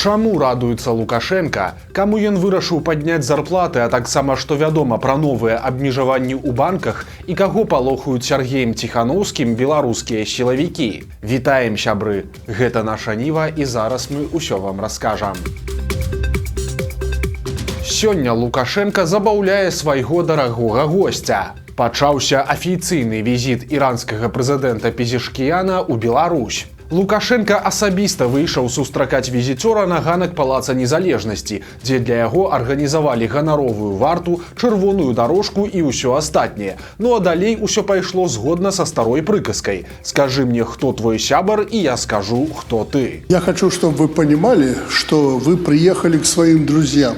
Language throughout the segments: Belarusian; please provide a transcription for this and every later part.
Чаму радуецца Лукашенко? Каму ён вырашыў падняць зарплаты, а таксама што вядома пра новыя абмежаванні ў банках і каго палохаюць Сергеем Ціханаўскім беларускія сілавікі? Вітаем, сябры! Гэта наша Ніва і зараз мы ўсё вам раскажам. Сёння Лукашенко забаўляе свайго дарагога госця. Пачаўся афіцыйны візіт іранскага прэзідэнта Пезешкіяна ў Беларусь. Лукашенко асабіста выйшаў сустракаць візіцёра на ганак Палаца Незалежнасці, дзе для яго арганізавалі ганаровую варту, чырвоную дарожку і ўсё астатняе. Ну а далей усё пайшло згодна са старой прыказкай. Скажи мне, хто твой сябар, и я скажу, кто ты. Я хочу, чтобы вы понимали, что вы приехали к своим друзьям.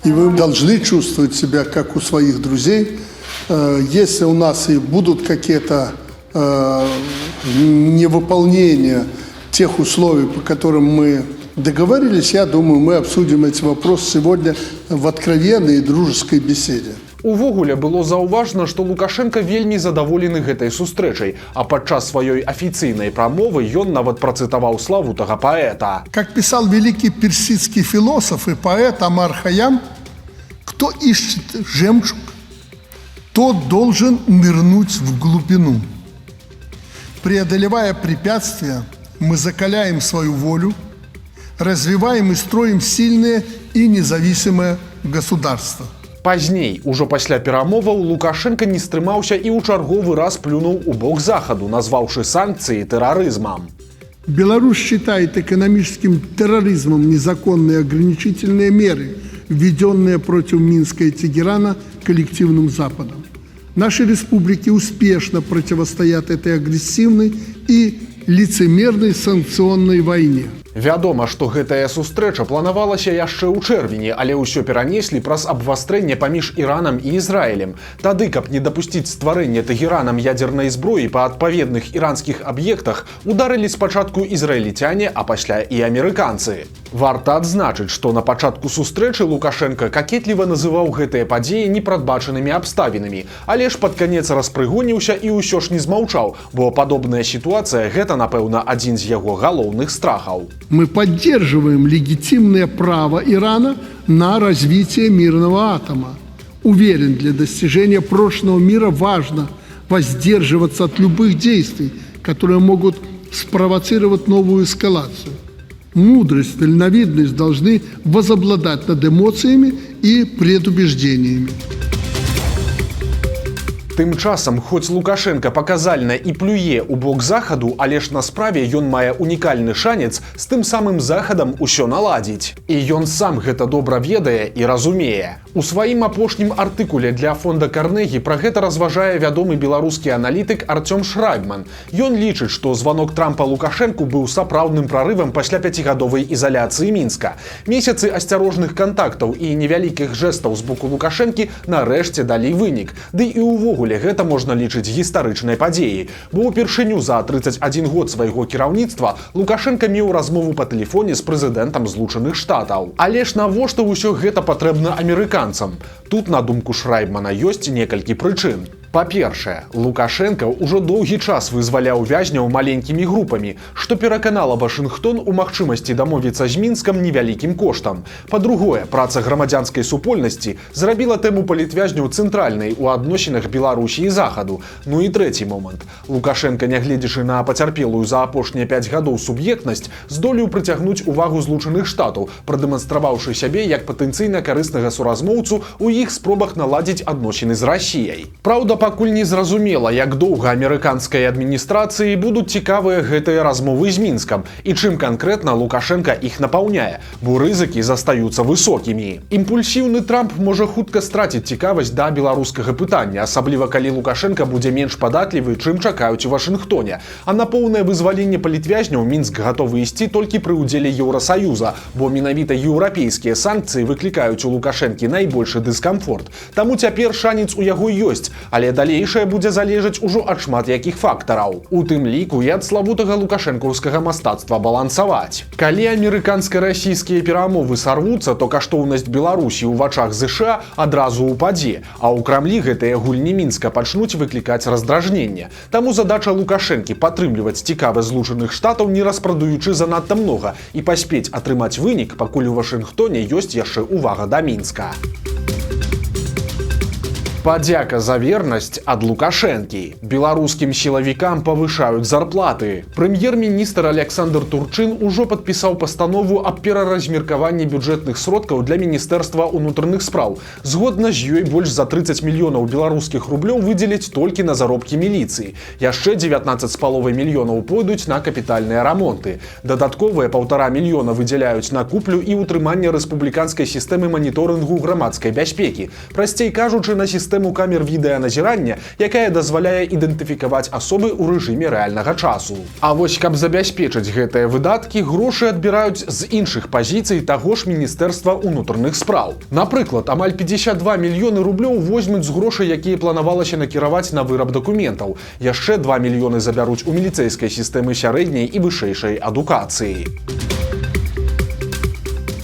И вы должны чувствовать себя как у своих друзей. Если у нас и будут какие-то невыполнения тех условий, по которым мы договорились, я думаю, мы обсудим эти вопросы сегодня в откровенной и дружеской беседе. Увогуле было заўважна, што Лукашенко вельмі задаволены гэтай сустрэчай, а падчас сваёй афіцыйнай прамовы ён нават працытаваў славутага паэта. Как писал великий персидский философ и поэт Амар Хайям, кто ищет жемчуг, тот должен нырнуть в глубину. Преодолевая препятствия, мы закаляем свою волю, развиваем и строим сильное и независимое государство. Пазней, ужо пасля перамоваў, Лукашенко не стрымаўся і ў чарговы раз плюнуў у бок захаду, назваўшы санкцыі тэрарызмам. Беларусь считает экономическим терроризмом незаконные ограничительные меры, введенные против Минска и Тегерана коллективным Западом. Наши республики успешно противостоят этой агрессивной и лицемерной санкционной войне. Вядома, што гэтая сустрэча планавалася яшчэ ў чэрвені, але ўсё перанеслі праз абвастрэнне паміж Іранам і Ізраілем. Тады, каб не дапусціць стварэння Тэгеранам ядзернай зброі па адпаведных іранскіх аб'ектах, ударылі спачатку ізраільцяне, а пасля і амерыканцы. Варта адзначыць, што на пачатку сустрэчы Лукашенко какетліва называў гэтыя падзеі непрадбачанымі абставінамі, але ж пад канец распрыгоніўся і ўсё ж не змаўчаў, бо падобная сітуацыя гэта, напэўна, адзін з яго галоўных страхаў. Мы поддерживаем легитимное право Ирана на развитие мирного атома. Уверен, для достижения прочного мира важно воздерживаться от любых действий, которые могут спровоцировать новую эскалацию. Мудрость, дальновидность должны возобладать над эмоциями и предубеждениями. Тым часам, хоць Лукашенко паказальна і плюе ў бок захаду, але ж на справе ён мае унікальны шанец з тым самым захадам усё наладзіць. І ён сам гэта добра ведае і разумее. У сваім апошнім артыкуле для фонда Карнегі пра гэта разважае вядомы беларускі аналітык Артём Шрайбман. Ён лічыць, што званок Трампа Лукашэнку быў сапраўдным прарывам пасля 5гадовай ізаляцыі Мінска. Месяцы асцярожных кантактаў і невялікіх жэстаў з боку Лукашэнкі нарэшце далі вынік. Ды і ўвогуле гэта можна лічыць гістарычнай падзеяй, бо ўпершыню за 31 год свайго кіраўніцтва Лукашенко меў размову па тэлефоне з прэзідэнтам Злучаных Штатаў. Але ж навошта ўсё гэта патрэбна амерыканцам? Тут, на думку Шрайбмана, ёсць некалькі прычын. Па-першае, Лукашенко ўжо доўгі час вызваляў вязняў маленькімі групамі, што пераканала Вашынгтон у магчымасці дамовіцца з Мінскам невялікім коштам. Па-другое, праца грамадзянскай супольнасці зрабіла тэму палітвязняў цэнтральнай у адносінах Беларусі і Захаду. Ну і трэці момант. Лукашенко, нягледзячы на пацярпелую за апошнія 5 гадоў суб'ектнасць, здолеў прыцягнуць увагу Злучаных Штатаў, прадэманстраваўшы сябе як патэнцыйна карыснага суразмоўцу ў іх спробах наладзіць адносіны з Расіяй. Праўда, пакуль не зразумела, як доўга амерыканскай адміністрацыі будуць цікавыя гэтыя размовы з Мінскам і чым канкрэтна Лукашенко іх напаўняе, бо рызыкі застаюцца высокімі. Імпульсіўны Трамп можа хутка страціць цікавасць да беларускага пытання, асабліва калі Лукашенко будзе менш падатлівы, чым чакаюць у Вашынгтоне. А на поўнае вызваленне палітвязняў Мінск гатовы ісці толькі пры ўдзеле Еўрасаюза, бо менавіта еўрапейскія санкцыі выклікаюць у Лукашэнкі найбольшы дыскамфорт. Таму цяпер шанец у яго ёсць, але але далейшае будзе залежаць ужо ад шмат якіх фактараў. У тым ліку і ад славутага лукашэнкаўскага мастацтва балансаваць. Калі амерыканска-расійскія перамовы сарвуцца, то каштоўнасць Беларусі ў вачах ЗША адразу упадзе, а ў Крамлі гэтыя гульні Мінска пачнуць выклікаць раздражненне. Таму задача Лукашэнкі падтрымліваць цікавы Злучаных Штатаў, не распрадаючы занадта многа, і паспець атрымаць вынік, пакуль у Вашынгтоне ёсць яшчэ увага да Мінска. Падзяка за вернасць ад Лукашэнкі. Беларускім сілавікам павышаюць зарплаты. Прэм'ер-міністр Александр Турчын ужо падпісаў пастанову аб пераразмеркаванні бюджэтных сродкаў для Міністэрства ўнутраных спраў. Згодна з ёй больш за 30 мільёнаў беларускіх рублёў выдзеляць толькі на заробкі міліцыі. Яшчэ 19,5 мільёнаў пойдуць на капітальныя рамонты. Дадатковыя 1,5 мільёна выдзяляюць на куплю і ўтрыманне рэспубліканскай сістэмы маніторынгу грамадскай бяспекі. Прасцей кажучы, на сістэму камер відэаназірання, якая дазваляе ідэнтыфікаваць асобы ў рэжыме рэальнага часу. А вось каб забяспечыць гэтыя выдаткі, грошы адбіраюць з іншых пазіцый таго ж Міністэрства ўнутраных спраў. Напрыклад, амаль 52 мільёны рублёў возьмуць з грошай, якія планавалася накіраваць на выраб дакументаў. Яшчэ 2 мільёны забяруць у міліцэйскай сістэмы сярэдняй і вышэйшай адукацыі.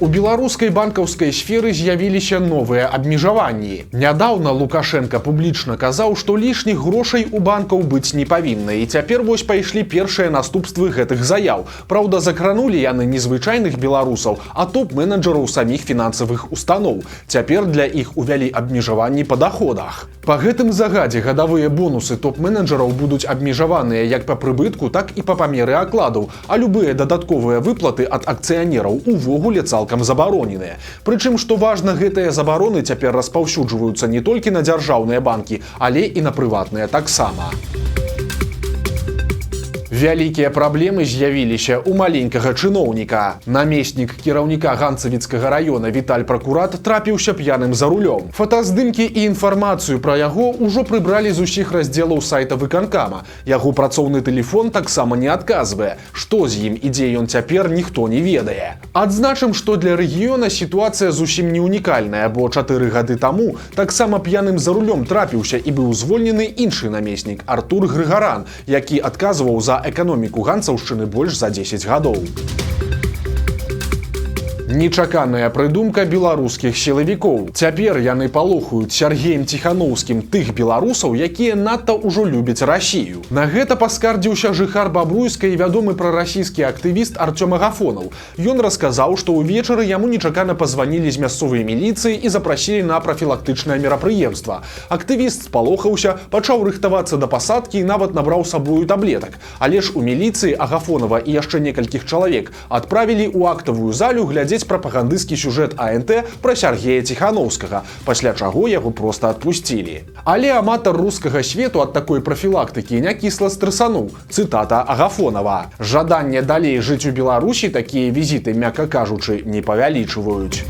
У беларускай банкаўскай сферы з'явіліся новыя абмежаванні. Нядаўна Лукашенко публічна казаў, што лішніх грошай у банкаў быць не павінна, і цяпер вось пайшлі першыя наступствы гэтых заяў. Праўда, закранулі яны не звычайных беларусаў, а топ-менеджераў саміх фінансавых устаноў. Цяпер для іх увялі абмежаванні па даходах. Па гэтым загадзе гадавыя бонусы топ-менеджераў будуць абмежаваныя як па прыбытку, так і па памеры акладаў, а любыя дадатковыя выплаты ад акцыянераў увогуле цалкам забароненыя. Прычым, што важна, гэтыя забароны цяпер распаўсюджваюцца не толькі на дзяржаўныя банкі, але і на прыватныя таксама. Вялікія праблемы з'явіліся ў маленькага чыноўніка. Намеснік кіраўніка Ганцавіцкага раёна Віталь Пракурат трапіўся п'яным за рулём. Фотаздымкі і інфармацыю пра яго ўжо прыбралі з усіх раздзелаў сайта выканкама. Яго працоўны тэлефон таксама не адказвае. Што з ім і дзе ён цяпер, ніхто не ведае. Адзначым, што для рэгіёна сітуацыя зусім не унікальная, бо 4 гады таму таксама п'яным за рулём трапіўся і быў звольнены іншы намеснік Артур Грыгаран, які адказваў за эканоміку ганцаўшчыны больш за 10 гадоў. Нечаканая прыдумка беларускіх сілавікоў. Цяпер яны палохаюць Сергеем Ціханоўскім тых беларусаў, якія надта ўжо любяць Расію. На гэта паскардзіўся жыхар Бабруйска і вядомы прарасійскі актывіст Артём Агафонаў. Ён расказаў, што ўвечары яму нечакана пазванілі з мясцовай міліцыі і запрасілі на прафілактычнае мерапрыемства. Актывіст спалохаўся, пачаў рыхтавацца да пасадкі і нават набраў сабою таблетак. Але ж у міліцыі Агафонава і яшчэ некалькіх чалавек адправілі ў актавую залю глядзець прапагандысцкі сюжэт АНТ пра Сергея Ціханоўскага, пасля чаго яго проста адпусцілі. Але аматар рускага свету ад такой прафілактыкі не кісла стрэсануў. Цытата Агафонава: «Жаданне далей жыць у Беларусі такія візіты, мякка кажучы, не павялічваюць».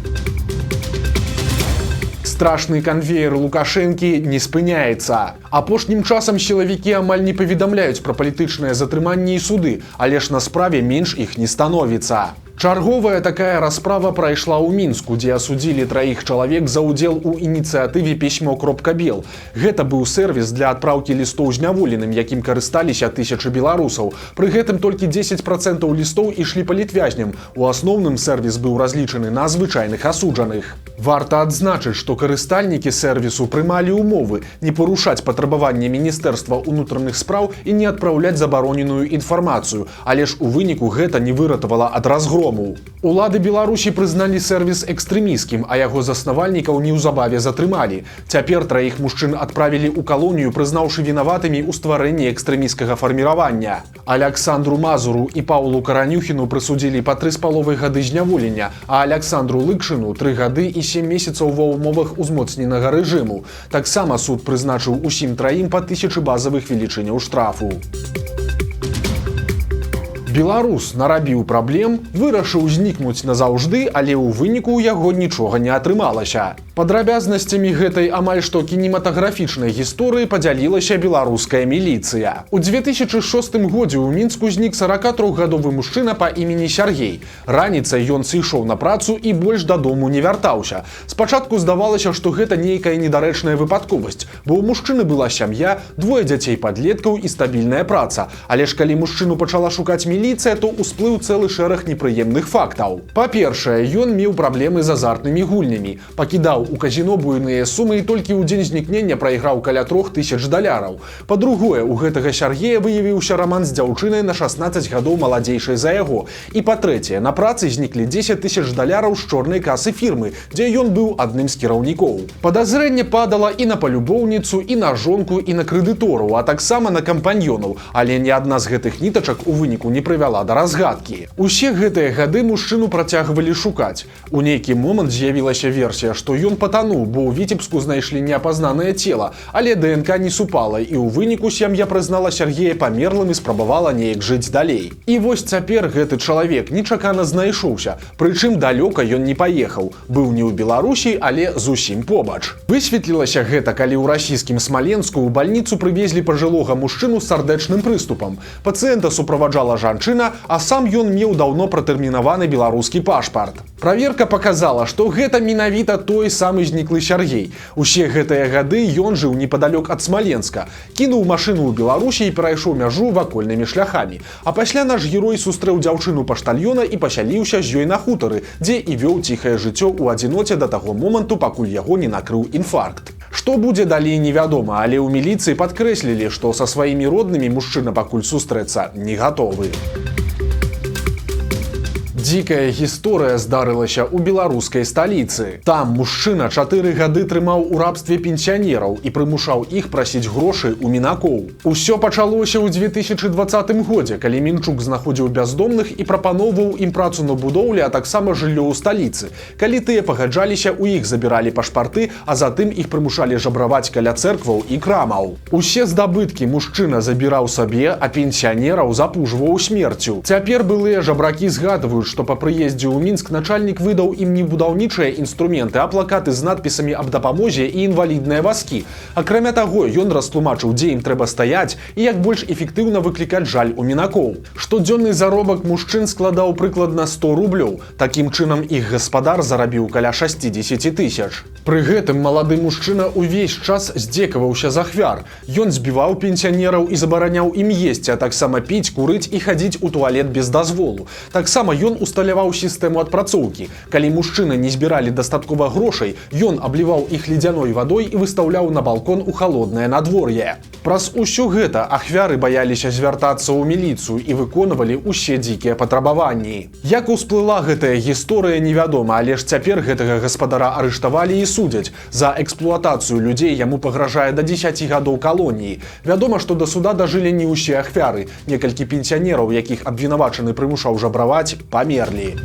Страшны канвеер Лукашэнкі не спыняецца. Апошнім часам сілавікі амаль не паведамляюць пра палітычныя затрыманні і суды, але ж на справе менш іх не становіцца. Чарговая такая расправа прайшла ў Мінску, дзе асудзілі 3 чалавек за ўдзел у ініцыятыве «Пісьмо.бел». Гэта быў сервіс для адпраўкі лістоў зняволеным, якім карысталіся тысячы беларусаў. Пры гэтым толькі 10% лістоў ішлі палітвязням. У асноўным сервіс быў разлічаны на звычайных асуджаных. Варта адзначыць, што карыстальнікі сервісу прымалі ўмовы не парушаць патрабаванні Міністэрства ўнутраных спраў і не адпраўляць забароненую інфармацыю, але ж у выніку гэта не выратавала ад разгрому. Улады Беларусі прызналі сервіс экстрэміскім, а яго заснавальнікаў неўзабаве затрымалі. Цяпер 3 мужчын адправілі ў калонію, прызнаўшы вінаватымі ў стварэнні экстрэміскага фарміравання. Аляксандру Мазуру і Паўлу Каранюхіну прысудзілі па 3,5 гады зняволення, а Аляксандру Лыкшыну 3 гады і 7 месяцаў ва ўмовах узмоцненага рэжыму. Таксама суд прызначыў усім 3 па 1000 базавых велічыняў штрафу. Беларус нарабіў праблем, вырашыў знікнуць назаўжды, але ў выніку ў яго нічога не атрымалася. Падрабязнасцямі гэтай амаль што кінематаграфічнай гісторыі падзялілася беларуская міліцыя. У 2006 годзе ў Мінску знік 43-гадовы мужчына па імені Сяргей. Раніцай ён сышоў на працу і больш дадому не вяртаўся. Спачатку здавалася, што гэта нейкая недарэчная выпадковасць, бо ў мужчыны была сям'я, двое дзяцей-падлеткаў і стабільная праца. Але ж калі мужчыну пачала шукаць міліцыя, то ўсплыў цэлы шэраг непрыемных фактаў. Па-першае, ён меў праблемы з азартнымі гульнямі. Пакідаў у казіно буйныя сумы і толькі ў дзень знікнення прайграў каля $3000. Па-другое, у гэтага Сяргея выявіўся раман з дзяўчынай на 16 гадоў маладзейшай за яго. І па-трэцяе, на працы зніклі $10 000 з чорнай касы фірмы, дзе ён быў адным з кіраўнікоў. Падазрэнне падала і на палюбоўніцу, і на жонку, і на крэдытораў, а таксама на кампаньёнаў, але ні адна з гэтых нітачак у выніку не прывяла да разгадкі. Усе гэтыя гады мужчыну працягвалі шукаць. У нейкі момант з'явілася версія, што ён патануў, бо ў Віцебску знайшлі неапазнанае цела, але ДНК не супала, і ў выніку сям'я прызнала Сяргея памерлым і спрабавала неяк жыць далей. І вось цяпер гэты чалавек нечакана знайшоўся, прычым далёка ён не паехаў. Быў не ў Беларусі, але зусім побач. Высветлілася гэта, калі ў расійскім Смаленску ў бальніцу прывезлі пажылога мужчыну з сардэчным прыступам. Пацыента суправаджала жанчына, а сам ён меў даўно пратэрмінаваны беларускі пашпарт. Праверка паказала, што гэта менавіта той самы зніклы Сяргей. Усе гэтыя гады ён жыў непадалёк ад Смаленска, кінуў машыну ў Беларусі і перайшоў мяжу вакольнымі шляхамі. А пасля наш герой сустрэў дзяўчыну паштальёна і пасяліўся з ёй на хутары, дзе і вёў ціхае жыццё ў адзіноце да таго моманту, пакуль яго не накрыў інфаркт. Што будзе далей, невядома, але ў міліцыі падкрэслілі, што са сваімі роднымі мужчына пакуль сустрэцца не гатовы. Дзікая гісторыя здарылася ў беларускай сталіцы. Там мужчына 4 гады трымаў у рабстве пенсіянераў і прымушаў іх прасіць грошы ў мінакоў. Усё пачалося ў 2020 годзе, калі Мінчук знаходзіў бяздомных і прапаноўваў ім працу на будоўлі, а таксама жыллё ў сталіцы. Калі тыя пагаджаліся, у іх забіралі пашпарты, а затым іх прымушалі жабраваць каля цэркваў і крамаў. Усе здабыткі мужчына забіраў сабе, а пенсіянераў запужваў смерцю. Цяпер былыя жабракі згадваюць, што па прыездзе ў Мінск начальнік выдаў ім не будаўнічыя інструменты, а плакаты з надпісамі аб дапамозе і інвалідныя вазкі. Акрамя таго, ён растлумачыў, дзе ім трэба стаяць і як больш эфектыўна выклікаць жаль у мінакоў. Штодзённы заробак мужчын складаў прыкладна 100 рублёў. Такім чынам іх гаспадар зарабіў каля 60 000. Пры гэтым малады мужчына ўвесь час здзекаваўся з ахвяр. Ён збіваў пенсіянераў і забараняў ім есці, а таксама піць, курыць і хадзіць у туалет без дазволу. Таксама ён усталяваў сістэму адпрацоўкі. Калі мужчыны не збіралі дастаткова грошай, ён абліваў іх ледзяной вадой і выстаўляў на балкон у халоднае надвор'е. Праз усё гэта ахвяры баяліся звяртацца ў міліцыю і выконвалі ўсе дзікія патрабаванні. Як усплыла гэтая гісторыя, невядома, але ж цяпер гэтага гаспадара арыштавалі і судзяць. За эксплуатацыю людзей яму пагражае да 10 гадоў калоніі. Вядома, што да суда дажылі не ўсе ахвяры. Некалькі пенсіянераў, якіх абвінавачаны прымушаў жабраваць, памерлі.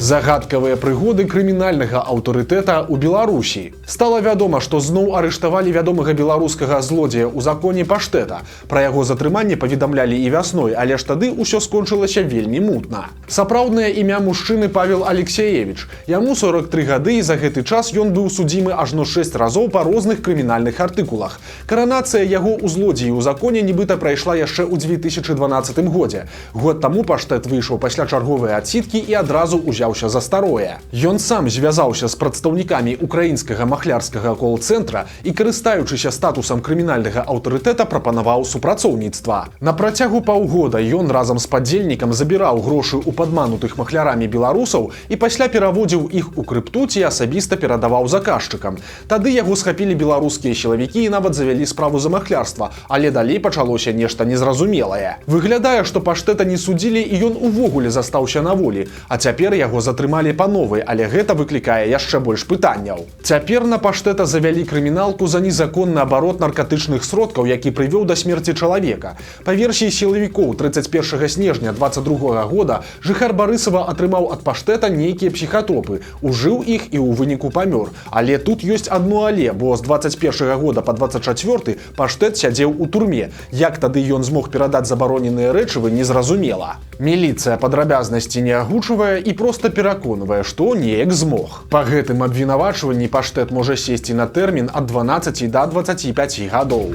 Загадкавыя прыгоды крымінальнага аўтарытэта ў Беларусі. Стала вядома, што зноў арыштавалі вядомага беларускага злодзея ў законе Паштэта. Пра яго затрыманне паведамлялі і вясной, але ж тады ўсё скончылася вельмі мутна. Сапраўднае імя мужчыны Павел Алексеевич. Яму 43 гады і за гэты час ён быў судзімы ажно 6 разоў па розных крымінальных артыкулах. Каранацыя яго ў злодзеі ў законе нібыта прайшла яшчэ ў 2012 годзе. Год таму Паштэт выйшаў пасля чарговай адсідкі і адразу ўзяў за старое. Ён сам звязаўся з прадстаўнікамі украінскага махлярскага кол-цэнтра і, карыстаючыся статусам крымінальнага аўтарытэта, прапанаваў супрацоўніцтва. На працягу паўгода ён разам з падзельнікам забіраў грошы ў падманутых махлярамі беларусаў і пасля пераводзіў іх у крыпту ці асабіста перадаваў заказчыкам. Тады яго схапілі беларускія сілавікі і нават завялі справу за махлярства, але далей пачалося нешта незразумелае. Выглядае, што Паштэта не судзілі і ён увогуле застаўся на волі, а цяпер яго затрымалі па новай, але гэта выклікае яшчэ больш пытанняў. Цяпер на Паштэта завялі крыміналку за незаконны абарот наркатычных сродкаў, які прывёў да смерці чалавека. Па версіі сілавікоў, 31 снежня 2022 года жыхар Барысава атрымаў ад Паштэта нейкія псіхатропы, ужыў іх і ў выніку памёр. Але тут ёсць адно але, бо з 21 года па 24 Паштэт сядзеў у турме. Як тады ён змог перадаць забароненыя рэчывы, незразумела. Міліцыя падрабязнасці не агучвае і проста гэта пераконвае, што неяк змог. Па гэтым абвінавачванні паштет можа сесці на тэрмін ад 12 да 25 гадоў.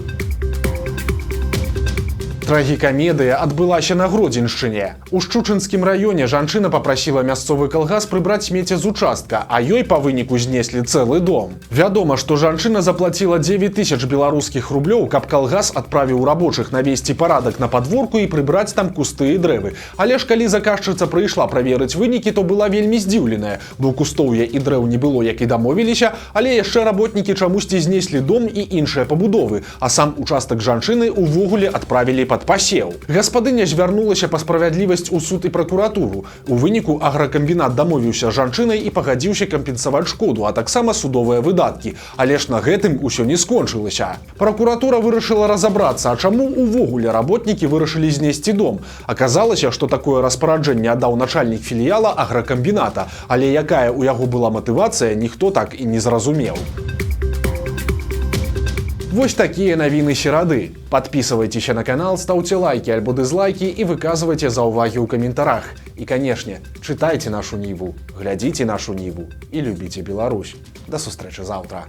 Трагікамедыя адбылася на Гродзеншчыне. У Шчучынскім раёне жанчына папрасіла мясцовы калгас прыбраць смецце з участка, а ёй па выніку знеслі цэлы дом. Вядома, што жанчына заплаціла 9000 беларускіх рублёў, каб калгас адправіў рабочых навесці парадак на падворку і прыбраць там кусты і дрэвы. Але ж калі заказчыца прыйшла праверыць вынікі, то была вельмі здзіўленая, бо кустоўя і дрэў не было, як і дамовіліся, але яшчэ работнікі чамусьці знеслі дом і іншыя пабудовы, а сам участак жанчыны увогуле адправілі пад пасеў. Гаспадыня звярнулася па справядлівасць у суд і пракуратуру. У выніку агракамбінат дамовіўся з жанчынай і пагадзіўся кампенсаваць шкоду, а таксама судовыя выдаткі. Але ж на гэтым усё не скончылася. Пракуратура вырашыла разабрацца, а чаму увогуле работнікі вырашылі знесці дом. Аказалася, што такое распараджэнне аддаў начальнік філіяла агракамбіната, але якая ў яго была матывацыя, ніхто так і не зразумеў. Вось такія навіны серады. Подписывайтеся на канал, ставьте лайки альбо дизлайки и выказывайте заўвагі ў каментарах. И, конечно, читайте нашу Ниву, глядите нашу Ниву и любите Беларусь. До сустрэчы завтра.